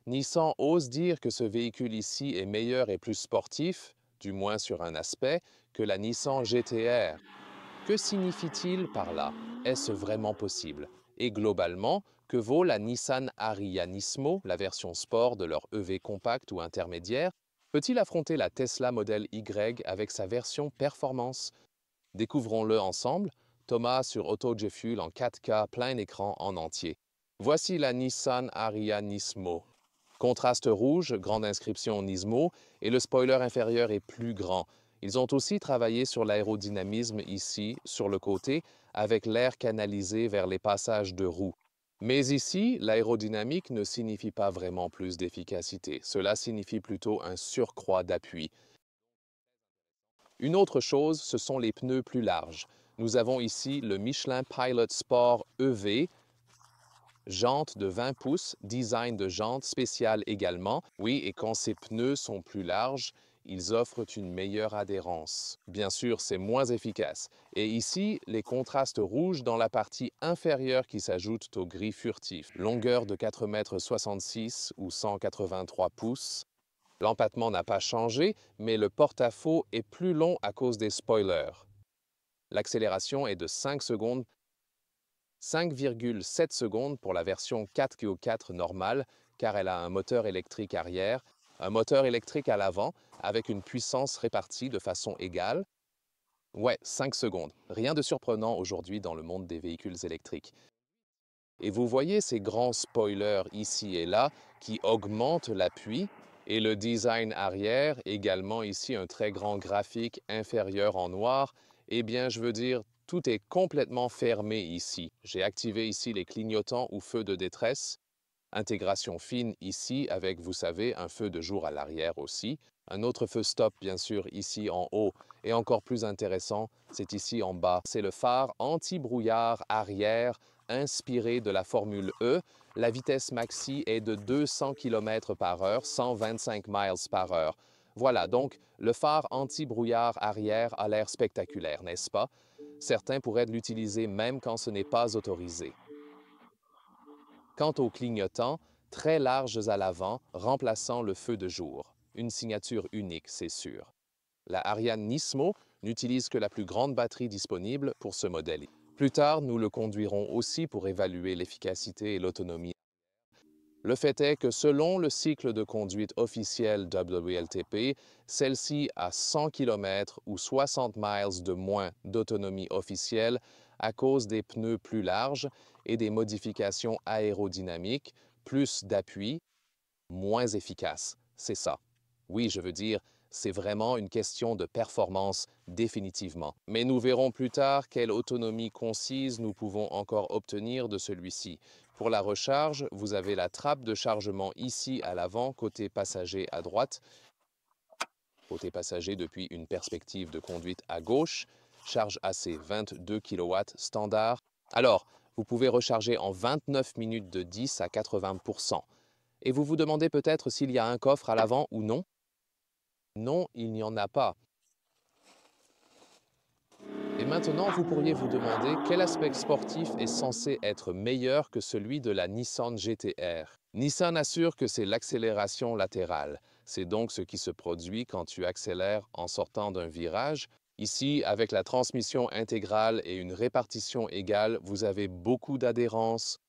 Nissan ose dire que ce véhicule ici est meilleur et plus sportif, du moins sur un aspect, que la Nissan GT-R. Que signifie-t-il par là? Est-ce vraiment possible? Et globalement, que vaut la Nissan Ariya Nismo, la version sport de leur EV compact ou intermédiaire? Peut-il affronter la Tesla Model Y avec sa version performance? Découvrons-le ensemble. Thomas sur AutoGFuel en 4K plein écran en entier. Voici la Nissan Ariya Nismo. Contraste rouge, grande inscription Nismo, et le spoiler inférieur est plus grand. Ils ont aussi travaillé sur l'aérodynamisme ici, sur le côté, avec l'air canalisé vers les passages de roues. Mais ici, l'aérodynamique ne signifie pas vraiment plus d'efficacité. Cela signifie plutôt un surcroît d'appui. Une autre chose, ce sont les pneus plus larges. Nous avons ici le Michelin Pilot Sport EV, jantes de 20 pouces, design de jantes spéciales également. Oui, et quand ces pneus sont plus larges, ils offrent une meilleure adhérence. Bien sûr, c'est moins efficace. Et ici, les contrastes rouges dans la partie inférieure qui s'ajoutent au gris furtif. Longueur de 4,66 m ou 183 pouces. L'empattement n'a pas changé, mais le porte-à-faux est plus long à cause des spoilers. L'accélération est de 5 secondes, 5,7 secondes pour la version 4x4 normale, car elle a un moteur électrique arrière, un moteur électrique à l'avant, avec une puissance répartie de façon égale. Ouais, 5 secondes. Rien de surprenant aujourd'hui dans le monde des véhicules électriques. Et vous voyez ces grands spoilers ici et là qui augmentent l'appui, et le design arrière, également ici un très grand graphique inférieur en noir. Eh bien, je veux dire, tout est complètement fermé ici. J'ai activé ici les clignotants ou feux de détresse. Intégration fine ici avec, vous savez, un feu de jour à l'arrière aussi. Un autre feu stop, bien sûr, ici en haut. Et encore plus intéressant, c'est ici en bas. C'est le phare anti-brouillard arrière inspiré de la Formule E. La vitesse maxi est de 200 km/h, 125 miles par heure. Voilà, donc le phare anti-brouillard arrière a l'air spectaculaire, n'est-ce pas? Certains pourraient l'utiliser même quand ce n'est pas autorisé. Quant aux clignotants, très larges à l'avant, remplaçant le feu de jour. Une signature unique, c'est sûr. La Ariane Nismo n'utilise que la plus grande batterie disponible pour ce modèle. Plus tard, nous le conduirons aussi pour évaluer l'efficacité et l'autonomie. Le fait est que selon le cycle de conduite officiel WLTP, celle-ci a 100 km ou 60 miles de moins d'autonomie officielle à cause des pneus plus larges et des modifications aérodynamiques, plus d'appui, moins efficace. C'est ça. Oui, je veux dire, c'est vraiment une question de performance définitivement. Mais nous verrons plus tard quelle autonomie concise nous pouvons encore obtenir de celui-ci. Pour la recharge, vous avez la trappe de chargement ici à l'avant, côté passager à droite, côté passager depuis une perspective de conduite à gauche, charge AC 22 kW standard. Alors, vous pouvez recharger en 29 minutes de 10 à 80%. Et vous vous demandez peut-être s'il y a un coffre à l'avant ou non? Non, il n'y en a pas. Et maintenant, vous pourriez vous demander quel aspect sportif est censé être meilleur que celui de la Nissan GT-R. Nissan assure que c'est l'accélération latérale. C'est donc ce qui se produit quand tu accélères en sortant d'un virage. Ici, avec la transmission intégrale et une répartition égale, vous avez beaucoup d'adhérence.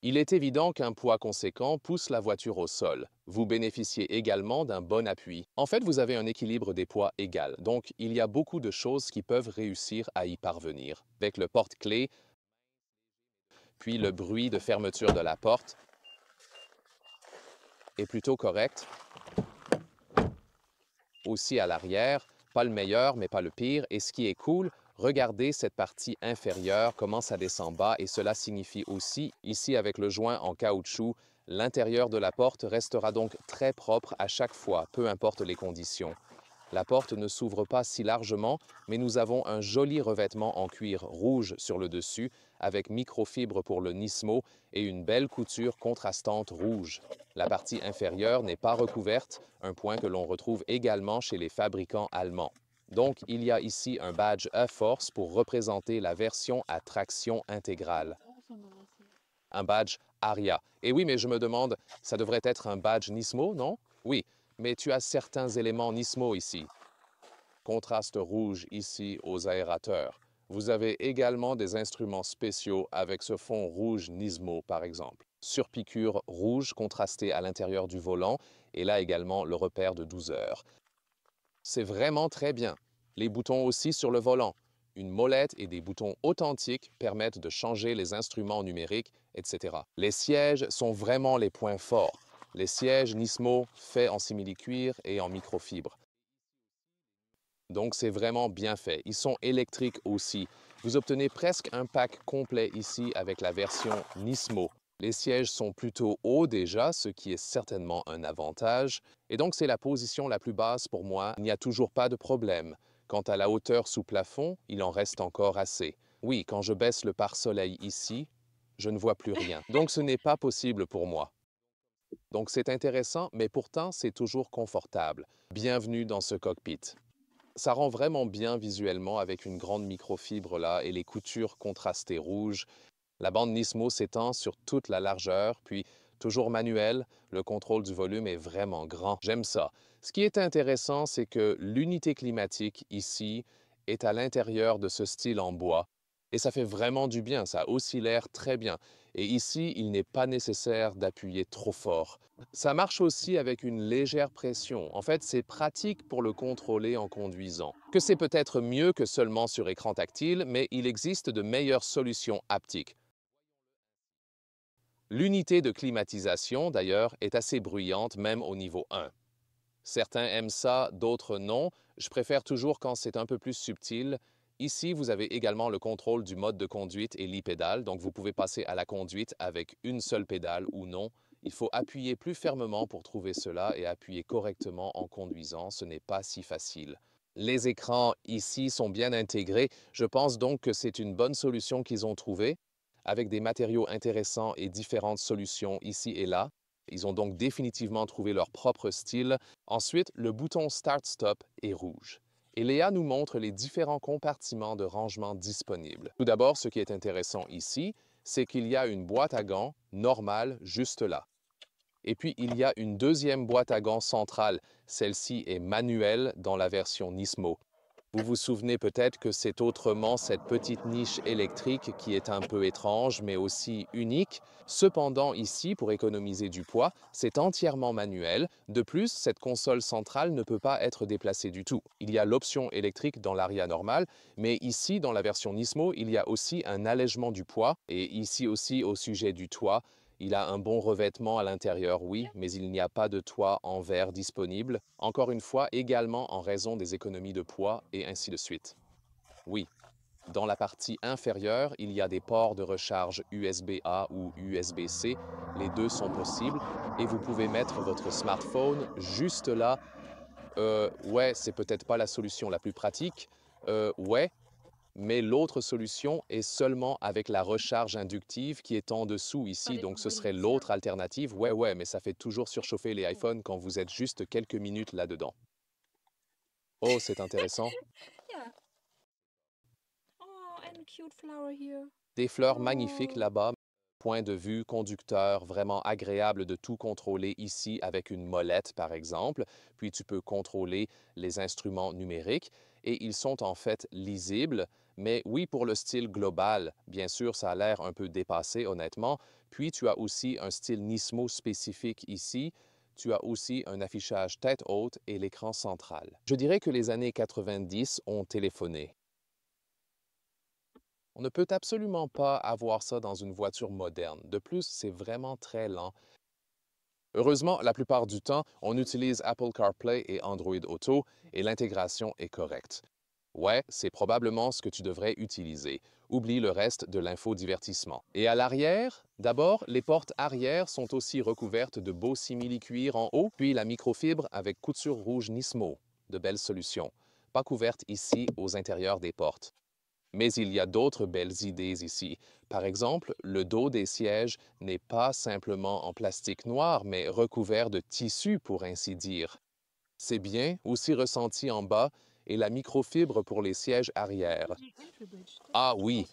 Il est évident qu'un poids conséquent pousse la voiture au sol. Vous bénéficiez également d'un bon appui. En fait, vous avez un équilibre des poids égal, donc il y a beaucoup de choses qui peuvent réussir à y parvenir. Avec le porte-clés, puis le bruit de fermeture de la porte est plutôt correct. Aussi à l'arrière, pas le meilleur, mais pas le pire. Et ce qui est cool, regardez cette partie inférieure, comment ça descend bas, et cela signifie aussi, ici avec le joint en caoutchouc, l'intérieur de la porte restera donc très propre à chaque fois, peu importe les conditions. La porte ne s'ouvre pas si largement, mais nous avons un joli revêtement en cuir rouge sur le dessus, avec microfibre pour le Nismo et une belle couture contrastante rouge. La partie inférieure n'est pas recouverte, un point que l'on retrouve également chez les fabricants allemands. Donc, il y a ici un badge A-Force pour représenter la version à traction intégrale. un badge ARIA. Et oui, mais je me demande, ça devrait être un badge Nismo, non? Oui, mais tu as certains éléments Nismo ici. Contraste rouge ici aux aérateurs. Vous avez également des instruments spéciaux avec ce fond rouge Nismo, par exemple. Surpiqûre rouge contrastée à l'intérieur du volant et là également le repère de 12 heures. C'est vraiment très bien. Les boutons aussi sur le volant. Une molette et des boutons authentiques permettent de changer les instruments numériques, etc. Les sièges sont vraiment les points forts. Les sièges Nismo faits en simili-cuir et en microfibre. Donc c'est vraiment bien fait. Ils sont électriques aussi. Vous obtenez presque un pack complet ici avec la version Nismo. Les sièges sont plutôt hauts déjà, ce qui est certainement un avantage. Et donc c'est la position la plus basse pour moi. Il n'y a toujours pas de problème. Quant à la hauteur sous plafond, il en reste encore assez. Oui, quand je baisse le pare-soleil ici, je ne vois plus rien. Donc ce n'est pas possible pour moi. Donc c'est intéressant, mais pourtant c'est toujours confortable. Bienvenue dans ce cockpit. Ça rend vraiment bien visuellement avec une grande microfibre là et les coutures contrastées rouges. La bande Nismo s'étend sur toute la largeur, puis toujours manuel, le contrôle du volume est vraiment grand. J'aime ça. Ce qui est intéressant, c'est que l'unité climatique ici est à l'intérieur de ce style en bois. Et ça fait vraiment du bien, ça oscille très bien. Et ici, il n'est pas nécessaire d'appuyer trop fort. Ça marche aussi avec une légère pression. En fait, c'est pratique pour le contrôler en conduisant. Que c'est peut-être mieux que seulement sur écran tactile, mais il existe de meilleures solutions haptiques. L'unité de climatisation, d'ailleurs, est assez bruyante, même au niveau 1. Certains aiment ça, d'autres non. Je préfère toujours quand c'est un peu plus subtil. Ici, vous avez également le contrôle du mode de conduite et l'e-pédale, donc vous pouvez passer à la conduite avec une seule pédale ou non. Il faut appuyer plus fermement pour trouver cela et appuyer correctement en conduisant, ce n'est pas si facile. Les écrans ici sont bien intégrés, je pense donc que c'est une bonne solution qu'ils ont trouvée, avec des matériaux intéressants et différentes solutions ici et là. Ils ont donc définitivement trouvé leur propre style. Ensuite, le bouton Start-Stop est rouge. Et Léa nous montre les différents compartiments de rangement disponibles. Tout d'abord, ce qui est intéressant ici, c'est qu'il y a une boîte à gants normale juste là. Et puis, il y a une deuxième boîte à gants centrale. Celle-ci est manuelle dans la version Nismo. Vous vous souvenez peut-être que c'est autrement cette petite niche électrique qui est un peu étrange, mais aussi unique. Cependant, ici, pour économiser du poids, c'est entièrement manuel. De plus, cette console centrale ne peut pas être déplacée du tout. Il y a l'option électrique dans l'Aria normale, mais ici, dans la version Nismo, il y a aussi un allègement du poids. Et ici aussi, au sujet du toit, il a un bon revêtement à l'intérieur, oui, mais il n'y a pas de toit en verre disponible. Encore une fois, également en raison des économies de poids et ainsi de suite. Oui, dans la partie inférieure, il y a des ports de recharge USB-A ou USB-C. Les deux sont possibles et vous pouvez mettre votre smartphone juste là. Ouais, c'est peut-être pas la solution la plus pratique. Ouais, mais l'autre solution est seulement avec la recharge inductive qui est en dessous ici, donc ce serait l'autre alternative. Ouais, mais ça fait toujours surchauffer les iPhones quand vous êtes juste quelques minutes là-dedans. Oh, c'est intéressant. Yeah. Oh, and a cute flower here. Des fleurs magnifiques Oh. là-bas. Point de vue conducteur, vraiment agréable de tout contrôler ici avec une molette par exemple. Puis tu peux contrôler les instruments numériques et ils sont en fait lisibles. Mais oui, pour le style global, bien sûr, ça a l'air un peu dépassé honnêtement. Puis tu as aussi un style Nismo spécifique ici. Tu as aussi un affichage tête haute et l'écran central. Je dirais que les années 90 ont téléphoné. On ne peut absolument pas avoir ça dans une voiture moderne. De plus, c'est vraiment très lent. Heureusement, la plupart du temps, on utilise Apple CarPlay et Android Auto et l'intégration est correcte. Ouais, c'est probablement ce que tu devrais utiliser. Oublie le reste de l'infodivertissement. Et à l'arrière, d'abord, les portes arrière sont aussi recouvertes de beaux simili-cuir en haut, puis la microfibre avec couture rouge Nismo. De belles solutions. Pas couvertes ici aux intérieurs des portes. Mais il y a d'autres belles idées ici. Par exemple, le dos des sièges n'est pas simplement en plastique noir, mais recouvert de tissu, pour ainsi dire. C'est bien, aussi ressenti en bas, et la microfibre pour les sièges arrière. Ah oui,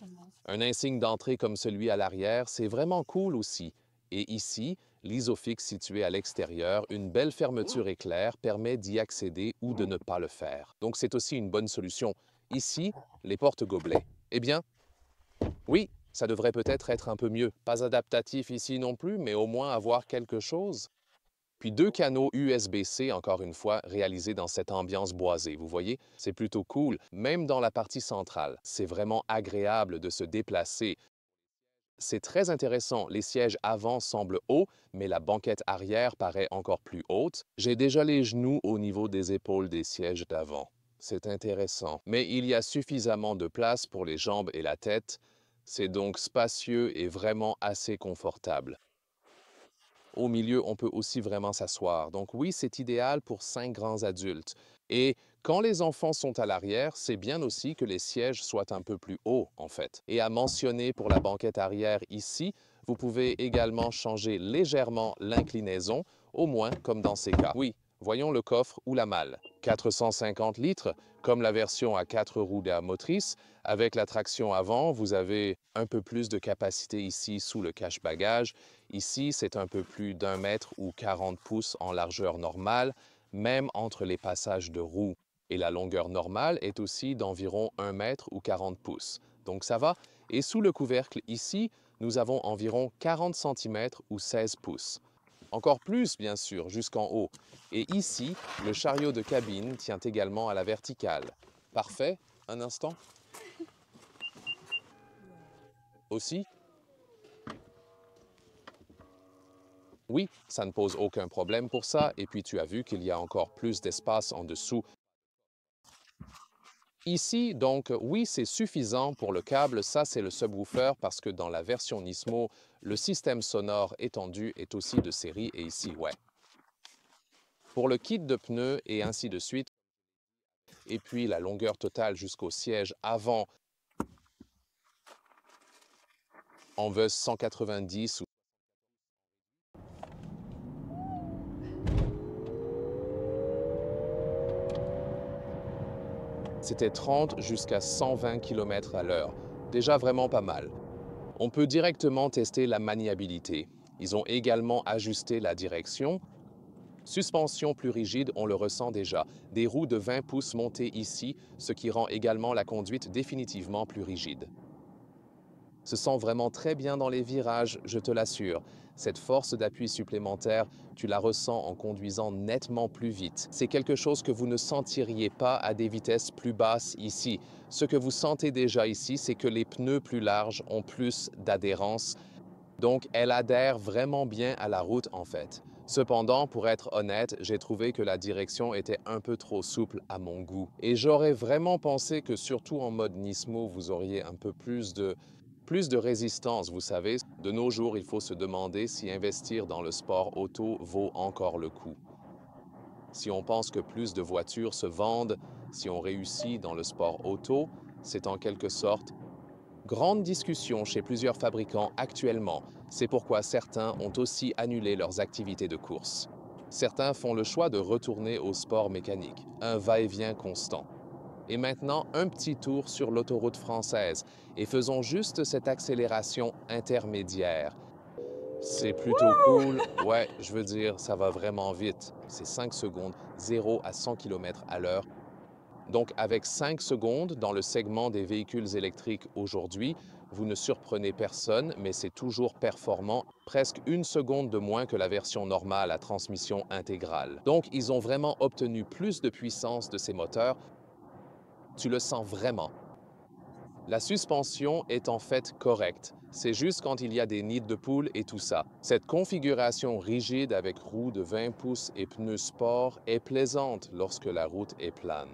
un insigne d'entrée comme celui à l'arrière, c'est vraiment cool aussi. Et ici, l'isofix situé à l'extérieur, une belle fermeture éclair permet d'y accéder ou de ne pas le faire. Donc c'est aussi une bonne solution. Ici, les portes gobelets. Eh bien, oui, ça devrait peut-être être un peu mieux. Pas adaptatif ici non plus, mais au moins avoir quelque chose. Puis deux canaux USB-C, encore une fois, réalisés dans cette ambiance boisée. Vous voyez, c'est plutôt cool, même dans la partie centrale. C'est vraiment agréable de se déplacer. C'est très intéressant, les sièges avant semblent hauts, mais la banquette arrière paraît encore plus haute. J'ai déjà les genoux au niveau des épaules des sièges d'avant. C'est intéressant, mais il y a suffisamment de place pour les jambes et la tête. C'est donc spacieux et vraiment assez confortable. Au milieu, on peut aussi vraiment s'asseoir. Donc oui, c'est idéal pour 5 grands adultes. Et quand les enfants sont à l'arrière, c'est bien aussi que les sièges soient un peu plus hauts, en fait. Et à mentionner pour la banquette arrière ici, vous pouvez également changer légèrement l'inclinaison, au moins comme dans ces cas. Oui, voyons le coffre ou la malle. 450 litres, comme la version à 4 roues d'air motrice. Avec la traction avant, vous avez un peu plus de capacité ici sous le cache-bagages. Ici, c'est un peu plus d'1 mètre ou 40 pouces en largeur normale, même entre les passages de roues. Et la longueur normale est aussi d'environ 1 mètre ou 40 pouces. Donc ça va. Et sous le couvercle ici, nous avons environ 40 cm ou 16 pouces. Encore plus, bien sûr, jusqu'en haut. Et ici, le chariot de cabine tient également à la verticale. Parfait. Un instant. Aussi, oui, ça ne pose aucun problème pour ça. Et puis tu as vu qu'il y a encore plus d'espace en dessous. Ici, donc, oui, c'est suffisant pour le câble. Ça, c'est le subwoofer parce que dans la version Nismo, le système sonore étendu est aussi de série. Et ici, ouais. Pour le kit de pneus et ainsi de suite, et puis la longueur totale jusqu'au siège avant, on veut 190 ou c'était 30 jusqu'à 120 km à l'heure. Déjà vraiment pas mal. On peut directement tester la maniabilité. Ils ont également ajusté la direction. Suspension plus rigide, on le ressent déjà. Des roues de 20 pouces montées ici, ce qui rend également la conduite définitivement plus rigide. Se sent vraiment très bien dans les virages, je te l'assure. Cette force d'appui supplémentaire, tu la ressens en conduisant nettement plus vite. C'est quelque chose que vous ne sentiriez pas à des vitesses plus basses ici. Ce que vous sentez déjà ici, c'est que les pneus plus larges ont plus d'adhérence. Donc, elle adhère vraiment bien à la route en fait. Cependant, pour être honnête, j'ai trouvé que la direction était un peu trop souple à mon goût. Et j'aurais vraiment pensé que surtout en mode Nismo, vous auriez un peu plus de résistance, vous savez. De nos jours, il faut se demander si investir dans le sport auto vaut encore le coup. Si on pense que plus de voitures se vendent, si on réussit dans le sport auto, c'est en quelque sorte grande discussion chez plusieurs fabricants actuellement. C'est pourquoi certains ont aussi annulé leurs activités de course. Certains font le choix de retourner au sport mécanique, un va-et-vient constant. Et maintenant, un petit tour sur l'autoroute française et faisons juste cette accélération intermédiaire. C'est plutôt cool. Ouais, je veux dire, ça va vraiment vite. C'est 5 secondes, 0 à 100 km à l'heure. Donc, avec 5 secondes dans le segment des véhicules électriques aujourd'hui, vous ne surprenez personne, mais c'est toujours performant, presque 1 seconde de moins que la version normale à transmission intégrale. Donc, ils ont vraiment obtenu plus de puissance de ces moteurs. Tu le sens vraiment. La suspension est en fait correcte. C'est juste quand il y a des nids de poules et tout ça. Cette configuration rigide avec roues de 20 pouces et pneus sport est plaisante lorsque la route est plane.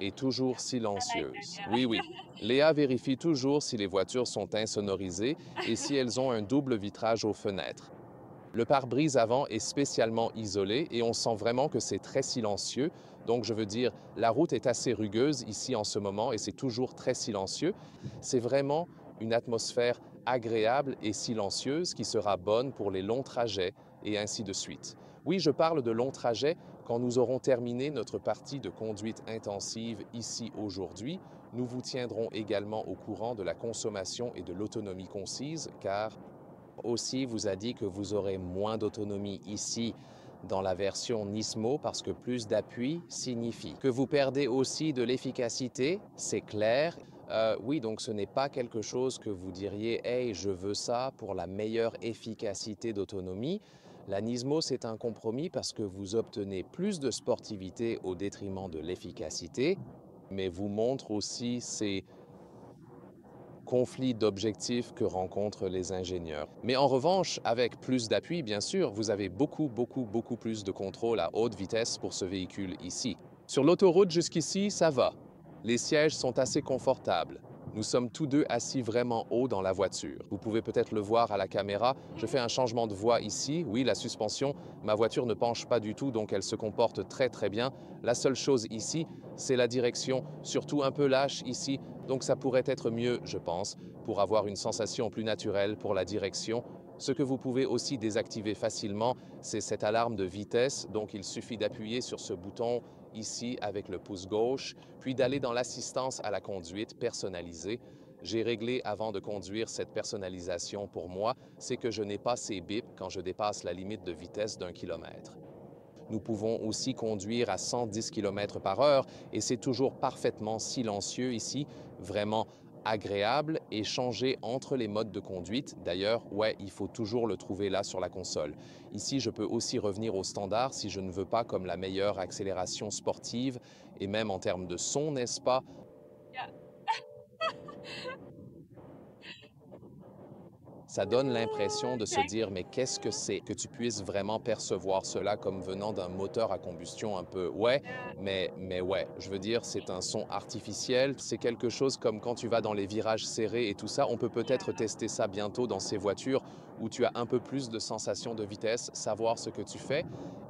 Et toujours silencieuse. Oui, oui. Léa vérifie toujours si les voitures sont insonorisées et si elles ont un double vitrage aux fenêtres. Le pare-brise avant est spécialement isolé et on sent vraiment que c'est très silencieux. Donc, je veux dire, la route est assez rugueuse ici en ce moment et c'est toujours très silencieux. C'est vraiment une atmosphère agréable et silencieuse qui sera bonne pour les longs trajets et ainsi de suite. Oui, je parle de longs trajets Quand nous aurons terminé notre partie de conduite intensive ici aujourd'hui, nous vous tiendrons également au courant de la consommation et de l'autonomie concise, car aussi vous a dit que vous aurez moins d'autonomie ici dans la version Nismo parce que plus d'appui signifie que vous perdez aussi de l'efficacité, c'est clair. Oui, donc ce n'est pas quelque chose que vous diriez « Hey, je veux ça pour la meilleure efficacité d'autonomie ». La Nismo, c'est un compromis parce que vous obtenez plus de sportivité au détriment de l'efficacité, mais vous montre aussi ces conflits d'objectifs que rencontrent les ingénieurs. Mais en revanche, avec plus d'appui, bien sûr, vous avez beaucoup plus de contrôle à haute vitesse pour ce véhicule ici. Sur l'autoroute jusqu'ici, ça va. Les sièges sont assez confortables. Nous sommes tous deux assis vraiment haut dans la voiture. Vous pouvez peut-être le voir à la caméra. Je fais un changement de voie ici. Oui, la suspension, ma voiture ne penche pas du tout, donc elle se comporte très bien. La seule chose ici, c'est la direction, surtout un peu lâche ici. Donc ça pourrait être mieux, je pense, pour avoir une sensation plus naturelle pour la direction. Ce que vous pouvez aussi désactiver facilement, c'est cette alarme de vitesse. Donc il suffit d'appuyer sur ce bouton ici avec le pouce gauche, puis d'aller dans l'assistance à la conduite personnalisée. J'ai réglé avant de conduire cette personnalisation pour moi, c'est que je n'ai pas ces bips quand je dépasse la limite de vitesse d'1 km. Nous pouvons aussi conduire à 110 km par heure et c'est toujours parfaitement silencieux ici, vraiment agréable et changer entre les modes de conduite. D'ailleurs, ouais, il faut toujours le trouver là sur la console. Ici, je peux aussi revenir au standard si je ne veux pas comme la meilleure accélération sportive et même en termes de son, n'est-ce pas? Ja. Ça donne l'impression de se dire, mais qu'est-ce que c'est? Que tu puisses vraiment percevoir cela comme venant d'un moteur à combustion un peu, ouais, Ja. mais ouais, je veux dire, c'est un son artificiel, c'est quelque chose comme quand tu vas dans les virages serrés et tout ça, on peut peut-être Ja. tester ça bientôt dans ces voitures où tu as un peu plus de sensation de vitesse, savoir ce que tu fais.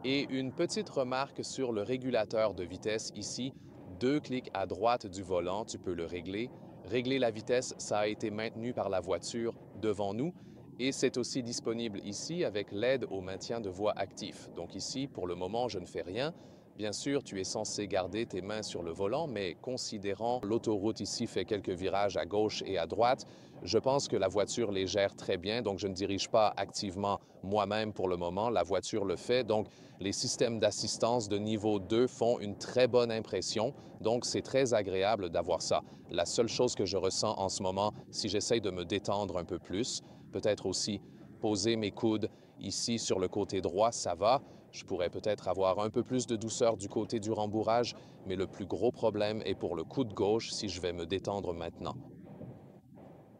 Et une petite remarque sur le régulateur de vitesse ici, 2 clics à droite du volant, tu peux le régler. Régler la vitesse, ça a été maintenu par la voiture devant nous et c'est aussi disponible ici avec l'aide au maintien de voie actif. Donc ici, pour le moment, je ne fais rien. Bien sûr, tu es censé garder tes mains sur le volant, mais considérant l'autoroute ici fait quelques virages à gauche et à droite, je pense que la voiture les gère très bien, donc je ne dirige pas activement moi-même pour le moment, la voiture le fait. Donc les systèmes d'assistance de niveau 2 font une très bonne impression, donc c'est très agréable d'avoir ça. La seule chose que je ressens en ce moment, si j'essaye de me détendre un peu plus, peut-être aussi poser mes coudes ici sur le côté droit, ça va. Je pourrais peut-être avoir un peu plus de douceur du côté du rembourrage, mais le plus gros problème est pour le coude gauche si je vais me détendre maintenant.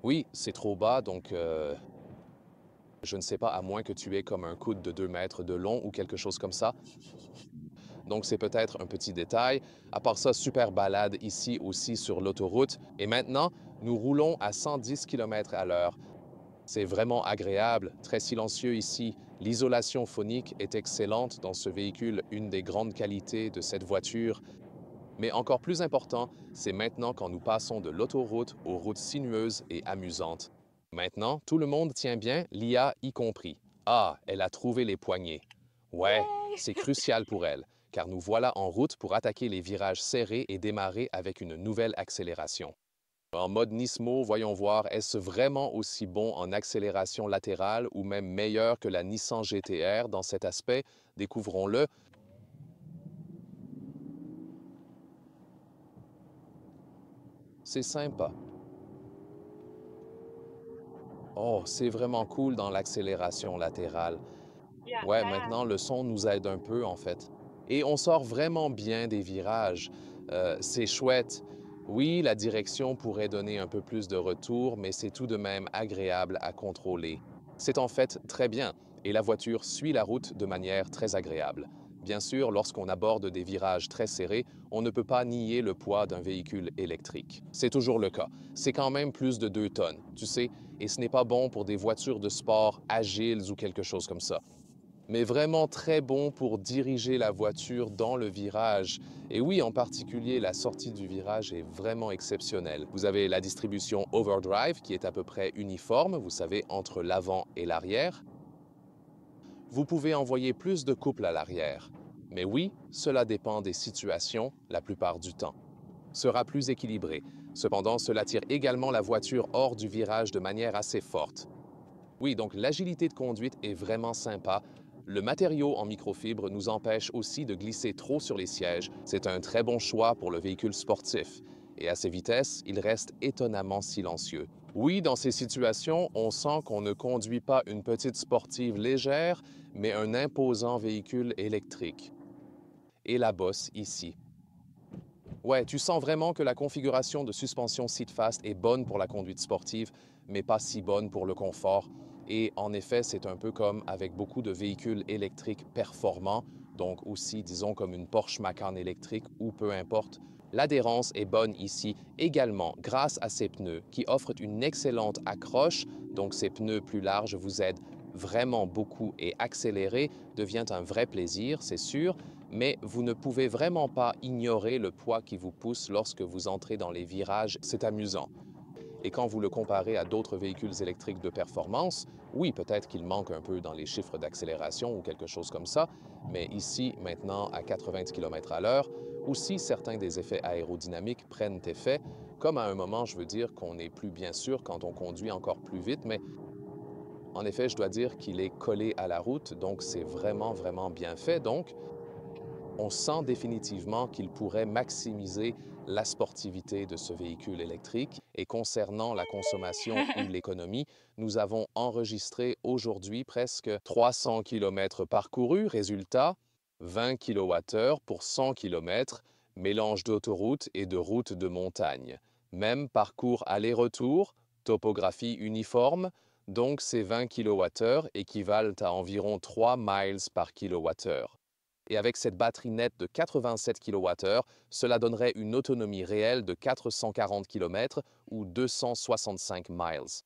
Oui, c'est trop bas, donc je ne sais pas, à moins que tu aies comme un coude de 2 mètres de long ou quelque chose comme ça. Donc c'est peut-être un petit détail. À part ça, super balade ici aussi sur l'autoroute. Et maintenant, nous roulons à 110 km à l'heure. C'est vraiment agréable, très silencieux ici. L'isolation phonique est excellente dans ce véhicule, une des grandes qualités de cette voiture. Mais encore plus important, c'est maintenant quand nous passons de l'autoroute aux routes sinueuses et amusantes. Maintenant, tout le monde tient bien, l'IA y compris. Ah, elle a trouvé les poignées. Ouais, Yay! c'est crucial pour elle, car nous voilà en route pour attaquer les virages serrés et démarrer avec une nouvelle accélération. En mode Nismo, voyons voir, est-ce vraiment aussi bon en accélération latérale ou même meilleur que la Nissan GT-R dans cet aspect? Découvrons-le. C'est sympa. Oh, c'est vraiment cool dans l'accélération latérale. Ja, Ouais, ja, ja. maintenant, le son nous aide un peu, en fait. Et on sort vraiment bien des virages. C'est chouette. Oui, la direction pourrait donner un peu plus de retour, mais c'est tout de même agréable à contrôler. C'est en fait très bien, et la voiture suit la route de manière très agréable. Bien sûr, lorsqu'on aborde des virages très serrés, on ne peut pas nier le poids d'un véhicule électrique. C'est toujours le cas. C'est quand même plus de 2 tonnes, tu sais, et ce n'est pas bon pour des voitures de sport agiles ou quelque chose comme ça, mais vraiment très bon pour diriger la voiture dans le virage. Et oui, en particulier, la sortie du virage est vraiment exceptionnelle. Vous avez la distribution overdrive qui est à peu près uniforme, vous savez, entre l'avant et l'arrière. Vous pouvez envoyer plus de couple à l'arrière, Mais oui, cela dépend des situations la plupart du temps. Sera plus équilibré. Cependant, cela tire également la voiture hors du virage de manière assez forte. Oui, donc l'agilité de conduite est vraiment sympa. Le matériau en microfibre nous empêche aussi de glisser trop sur les sièges. C'est un très bon choix pour le véhicule sportif. Et à ces vitesses, il reste étonnamment silencieux. Oui, dans ces situations, on sent qu'on ne conduit pas une petite sportive légère, mais un imposant véhicule électrique. Et la bosse ici. Ouais, tu sens vraiment que la configuration de suspension Seatfast est bonne pour la conduite sportive, mais pas si bonne pour le confort. Et en effet, c'est un peu comme avec beaucoup de véhicules électriques performants, donc aussi, disons, comme une Porsche Macan électrique ou peu importe. L'adhérence est bonne ici également grâce à ces pneus qui offrent une excellente accroche, donc ces pneus plus larges vous aident vraiment beaucoup et accélérer devient un vrai plaisir, c'est sûr, mais vous ne pouvez vraiment pas ignorer le poids qui vous pousse lorsque vous entrez dans les virages. C'est amusant. Et quand vous le comparez à d'autres véhicules électriques de performance, oui, peut-être qu'il manque un peu dans les chiffres d'accélération ou quelque chose comme ça, mais ici, maintenant, à 90 km à l'heure, aussi certains des effets aérodynamiques prennent effet, comme à un moment, je veux dire, qu'on n'est plus bien sûr quand on conduit encore plus vite, mais en effet, je dois dire qu'il est collé à la route, donc c'est vraiment bien fait. Donc, on sent définitivement qu'il pourrait maximiser la sportivité de ce véhicule électrique. Et concernant la consommation ou l'économie, nous avons enregistré aujourd'hui presque 300 km parcourus. Résultat, 20 kWh pour 100 km, mélange d'autoroute et de route de montagne. Même parcours aller-retour, topographie uniforme, donc ces 20 kWh équivalent à environ 3 miles par kWh. Et avec cette batterie nette de 87 kWh, cela donnerait une autonomie réelle de 440 km ou 265 miles.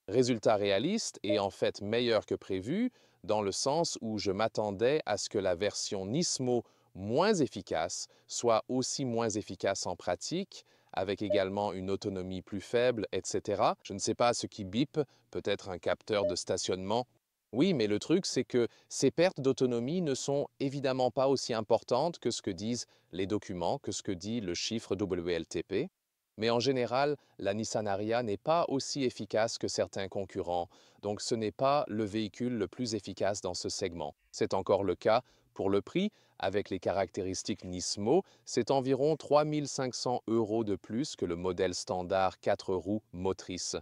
Résultat réaliste et en fait meilleur que prévu, dans le sens où je m'attendais à ce que la version Nismo moins efficace soit aussi moins efficace en pratique, avec également une autonomie plus faible, etc. Je ne sais pas ce qui bip, peut-être un capteur de stationnement. Oui, mais le truc, c'est que ces pertes d'autonomie ne sont évidemment pas aussi importantes que ce que disent les documents, que ce que dit le chiffre WLTP. Mais en général, la Nissan Ariya n'est pas aussi efficace que certains concurrents, donc ce n'est pas le véhicule le plus efficace dans ce segment. C'est encore le cas pour le prix, avec les caractéristiques Nismo, c'est environ 3 500 € de plus que le modèle standard 4 roues motrices.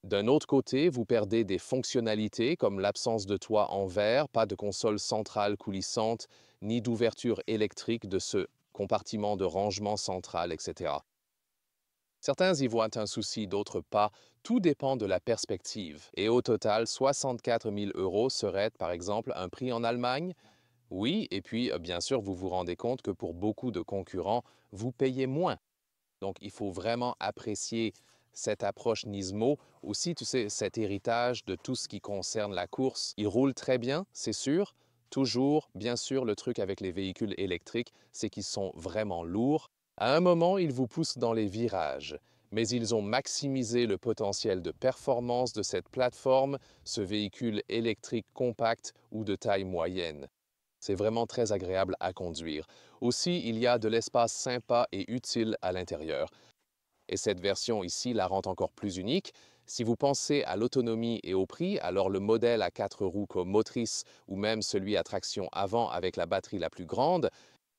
D'un autre côté, vous perdez des fonctionnalités comme l'absence de toit en verre, pas de console centrale coulissante, ni d'ouverture électrique de ce compartiment de rangement central, etc. Certains y voient un souci, d'autres pas. Tout dépend de la perspective. Et au total, 64 000 € serait, par exemple, un prix en Allemagne. Oui, et puis, bien sûr, vous vous rendez compte que pour beaucoup de concurrents, vous payez moins. Donc, il faut vraiment apprécier cette approche Nismo. Aussi, tu sais, cet héritage de tout ce qui concerne la course. Il roule très bien, c'est sûr. Toujours, bien sûr, le truc avec les véhicules électriques, c'est qu'ils sont vraiment lourds. À un moment, ils vous poussent dans les virages. Mais ils ont maximisé le potentiel de performance de cette plateforme, ce véhicule électrique compact ou de taille moyenne. C'est vraiment très agréable à conduire. Aussi, il y a de l'espace sympa et utile à l'intérieur. Et cette version ici la rend encore plus unique. Si vous pensez à l'autonomie et au prix, alors le modèle à 4 roues comme motrice ou même celui à traction avant avec la batterie la plus grande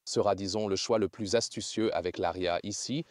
sera, disons, le choix le plus astucieux avec l'Aria ici.